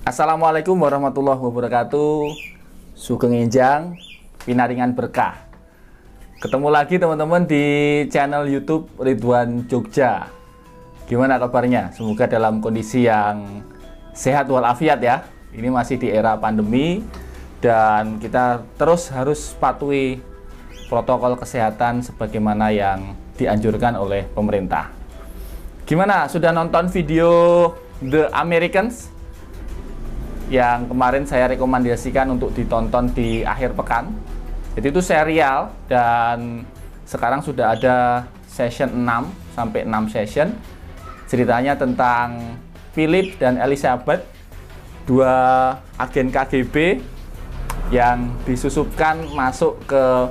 Assalamualaikum warahmatullahi wabarakatuh. Sugeng Enjang, pinaringan berkah. Ketemu lagi teman-teman di channel YouTube Ridwan Jogja. Gimana kabarnya? Semoga dalam kondisi yang sehat walafiat ya. Ini masih di era pandemi dan kita terus harus patuhi protokol kesehatan sebagaimana yang dianjurkan oleh pemerintah. Gimana? Sudah nonton video The Americans yang kemarin saya rekomendasikan untuk ditonton di akhir pekan? Jadi itu serial dan sekarang sudah ada session 6 sampai 6 session. Ceritanya tentang Philip dan Elizabeth, dua agen KGB yang disusupkan masuk ke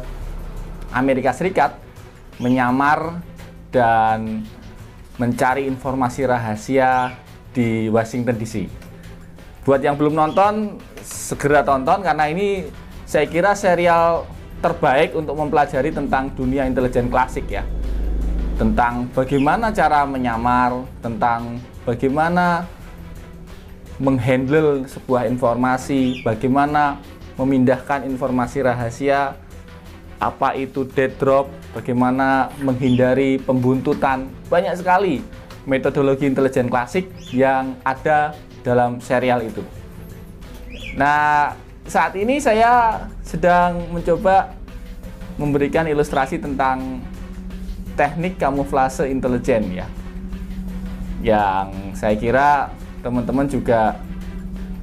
Amerika Serikat, menyamar dan mencari informasi rahasia di Washington DC. Buat yang belum nonton, segera tonton karena ini saya kira serial terbaik untuk mempelajari tentang dunia intelijen klasik ya. Tentang bagaimana cara menyamar, tentang bagaimana menghandle sebuah informasi, bagaimana memindahkan informasi rahasia, apa itu dead drop, bagaimana menghindari pembuntutan. Banyak sekali metodologi intelijen klasik yang ada dalam serial itu. Nah, saat ini saya sedang mencoba memberikan ilustrasi tentang teknik kamuflase intelijen ya. Yang saya kira teman-teman juga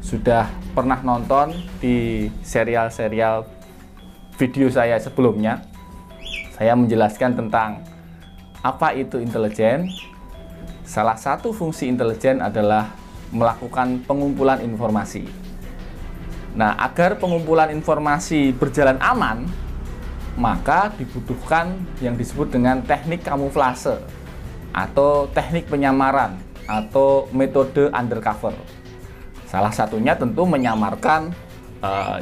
sudah pernah nonton di serial-serial video saya sebelumnya. Saya menjelaskan tentang apa itu intelijen. Salah satu fungsi intelijen adalah melakukan pengumpulan informasi. Nah, agar pengumpulan informasi berjalan aman, maka dibutuhkan yang disebut dengan teknik kamuflase atau teknik penyamaran atau metode undercover. Salah satunya tentu menyamarkan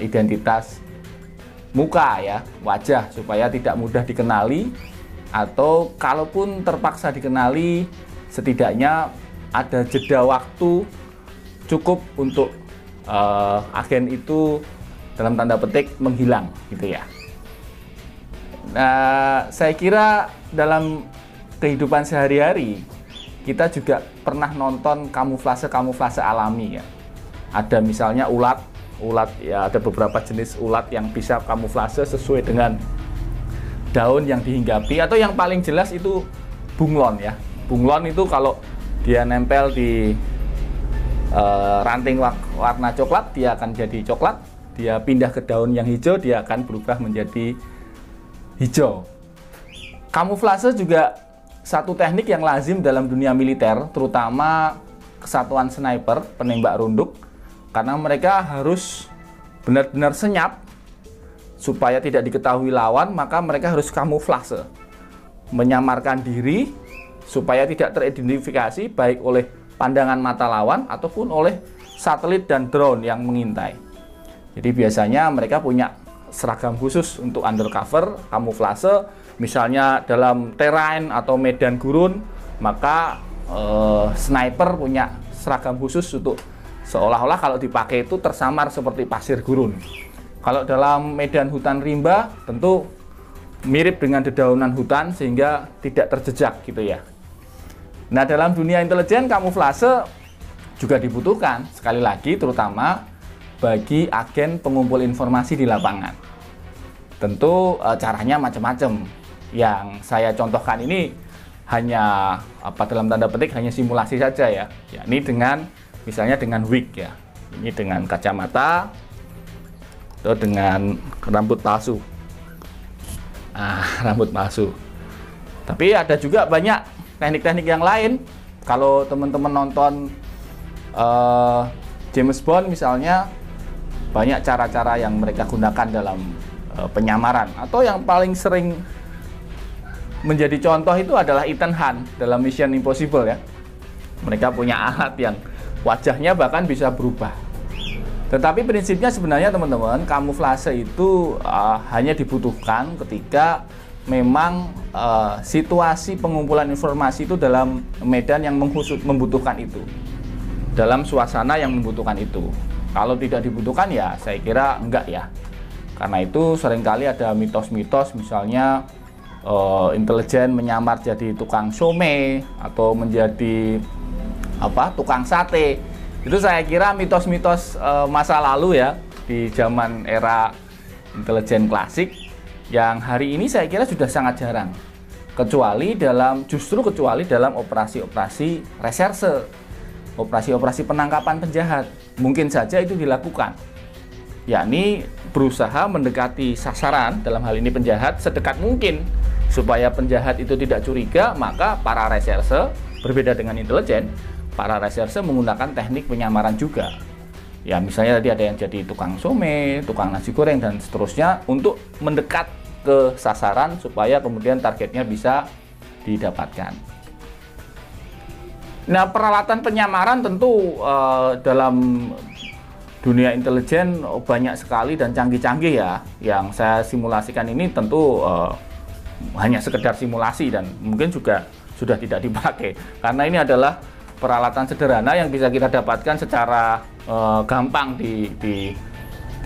identitas muka ya, wajah supaya tidak mudah dikenali, atau kalaupun terpaksa dikenali, setidaknya ada jeda waktu cukup untuk agen itu dalam tanda petik menghilang gitu ya. Nah, saya kira dalam kehidupan sehari-hari kita juga pernah nonton kamuflase alami ya. Ada misalnya ulat ya, ada beberapa jenis ulat yang bisa kamuflase sesuai dengan daun yang dihinggapi, atau yang paling jelas itu bunglon ya. Bunglon itu kalau dia nempel di ranting warna coklat, dia akan jadi coklat. Dia pindah ke daun yang hijau, dia akan berubah menjadi hijau. Kamuflase juga satu teknik yang lazim dalam dunia militer, terutama kesatuan sniper, penembak runduk, karena mereka harus benar-benar senyap supaya tidak diketahui lawan, maka mereka harus kamuflase, menyamarkan diri supaya tidak teridentifikasi baik oleh pandangan mata lawan ataupun oleh satelit dan drone yang mengintai. Jadi biasanya mereka punya seragam khusus untuk undercover, kamuflase. Misalnya dalam terrain atau medan gurun, maka sniper punya seragam khusus untuk seolah-olah kalau dipakai itu tersamar seperti pasir gurun. Kalau dalam medan hutan rimba tentu mirip dengan dedaunan hutan sehingga tidak terjejak gitu ya. Nah, dalam dunia intelijen kamuflase juga dibutuhkan, sekali lagi terutama bagi agen pengumpul informasi di lapangan. Tentu caranya macam-macam. Yang saya contohkan ini hanya dalam tanda petik hanya simulasi saja ya. Yakni dengan misalnya dengan wig ya. Ini dengan kacamata atau dengan rambut palsu. Rambut palsu. Tapi ada juga banyak teknik-teknik yang lain. Kalau teman-teman nonton James Bond misalnya, banyak cara-cara yang mereka gunakan dalam penyamaran. Atau yang paling sering menjadi contoh itu adalah Ethan Hunt dalam Mission Impossible ya. Mereka punya alat yang wajahnya bahkan bisa berubah. Tetapi prinsipnya sebenarnya teman-teman, kamuflase itu hanya dibutuhkan ketika memang situasi pengumpulan informasi itu dalam medan yang membutuhkan itu. dalam suasana yang membutuhkan itu. Kalau tidak dibutuhkan ya saya kira enggak ya. Karena itu seringkali ada mitos-mitos, misalnya intelijen menyamar jadi tukang somai atau menjadi tukang sate. Itu saya kira mitos-mitos masa lalu ya, di zaman era intelijen klasik, yang hari ini saya kira sudah sangat jarang. Kecuali dalam operasi-operasi reserse, operasi-operasi penangkapan penjahat, mungkin saja itu dilakukan, yakni berusaha mendekati sasaran, dalam hal ini penjahat, sedekat mungkin supaya penjahat itu tidak curiga. Maka para reserse, berbeda dengan intelijen, para reserse menggunakan teknik penyamaran juga. Ya, misalnya tadi ada yang jadi tukang somai, tukang nasi goreng, dan seterusnya, untuk mendekat ke sasaran supaya kemudian targetnya bisa didapatkan. Nah, peralatan penyamaran tentu dalam dunia intelijen banyak sekali dan canggih-canggih ya. Yang saya simulasikan ini tentu hanya sekedar simulasi dan mungkin juga sudah tidak dipakai, karena ini adalah peralatan sederhana yang bisa kita dapatkan secara gampang di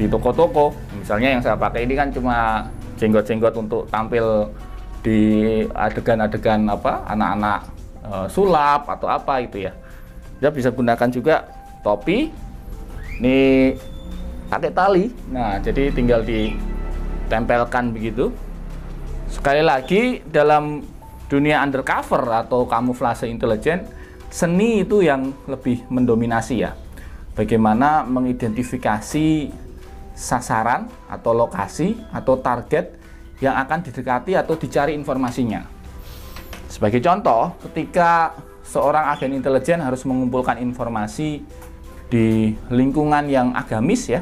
toko-toko. Misalnya yang saya pakai ini kan cuma jenggot-jenggot untuk tampil di adegan-adegan anak-anak sulap atau apa itu ya. Kita bisa gunakan juga topi. Ini pakai tali. Nah, jadi tinggal ditempelkan begitu. Sekali lagi, dalam dunia undercover atau kamuflase intelijen, seni itu yang lebih mendominasi ya. Bagaimana mengidentifikasi sasaran atau lokasi atau target yang akan didekati atau dicari informasinya. Sebagai contoh, ketika seorang agen intelijen harus mengumpulkan informasi di lingkungan yang agamis ya,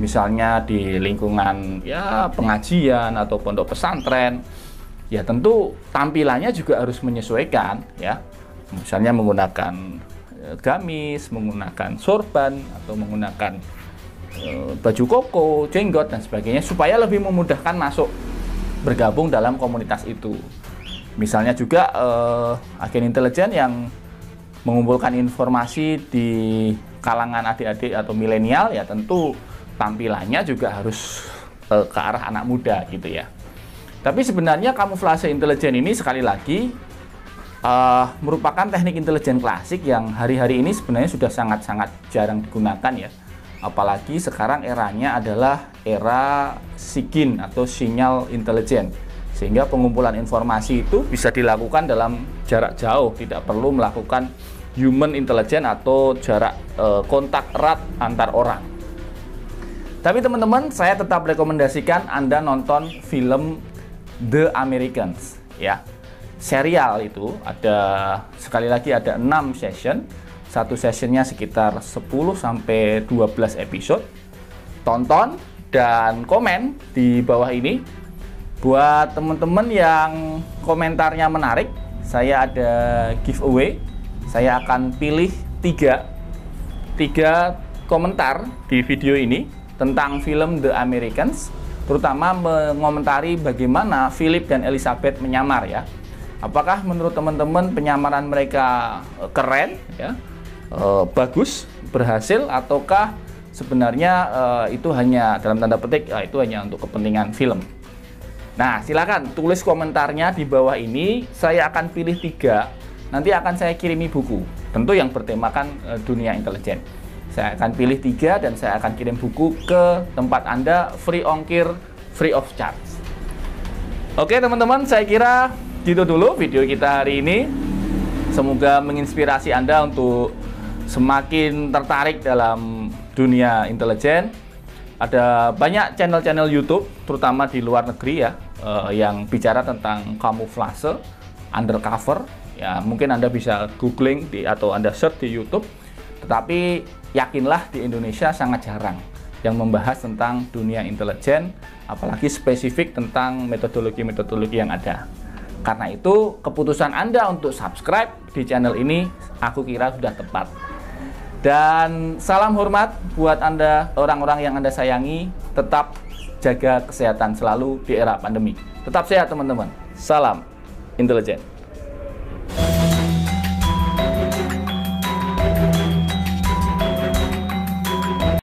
misalnya di lingkungan ya pengajian atau pondok pesantren, ya tentu tampilannya juga harus menyesuaikan ya. Misalnya menggunakan gamis, menggunakan sorban, atau menggunakan baju koko, jenggot, dan sebagainya, supaya lebih memudahkan masuk bergabung dalam komunitas itu. Misalnya juga agen intelijen yang mengumpulkan informasi di kalangan adik-adik atau milenial, ya tentu tampilannya juga harus ke arah anak muda gitu ya. Tapi sebenarnya kamuflase intelijen ini sekali lagi merupakan teknik intelijen klasik yang hari-hari ini sebenarnya sudah sangat-sangat jarang digunakan ya. Apalagi sekarang eranya adalah era SIGINT atau sinyal intelijen, sehingga pengumpulan informasi itu bisa dilakukan dalam jarak jauh, tidak perlu melakukan human intelligence atau jarak kontak erat antar orang. Tapi teman-teman, saya tetap rekomendasikan Anda nonton film The Americans ya. Serial itu ada, sekali lagi ada 6 session. Satu sessionnya sekitar 10-12 episode. Tonton dan komen di bawah ini. Buat teman-teman yang komentarnya menarik, saya ada giveaway. Saya akan pilih 3 komentar di video ini tentang film The Americans, terutama mengomentari bagaimana Philip dan Elizabeth menyamar ya. Apakah menurut teman-teman penyamaran mereka keren ya? Bagus, berhasil, ataukah sebenarnya itu hanya dalam tanda petik itu hanya untuk kepentingan film. Nah, silakan tulis komentarnya di bawah ini. Saya akan pilih 3, nanti akan saya kirimi buku, tentu yang bertemakan dunia intelijen. Saya akan pilih 3 dan saya akan kirim buku ke tempat Anda, free ongkir, free of charge. Oke teman-teman, saya kira gitu dulu video kita hari ini. Semoga menginspirasi Anda untuk semakin tertarik dalam dunia intelijen. Ada banyak channel-channel YouTube, terutama di luar negeri ya, yang bicara tentang kamuflase, undercover. Ya, mungkin Anda bisa googling atau Anda search di YouTube. Tetapi yakinlah di Indonesia sangat jarang yang membahas tentang dunia intelijen, apalagi spesifik tentang metodologi-metodologi yang ada. Karena itu, keputusan Anda untuk subscribe di channel ini, aku kira sudah tepat. Dan salam hormat buat Anda, orang-orang yang Anda sayangi. Tetap jaga kesehatan selalu di era pandemi. Tetap sehat teman-teman. Salam intelijen.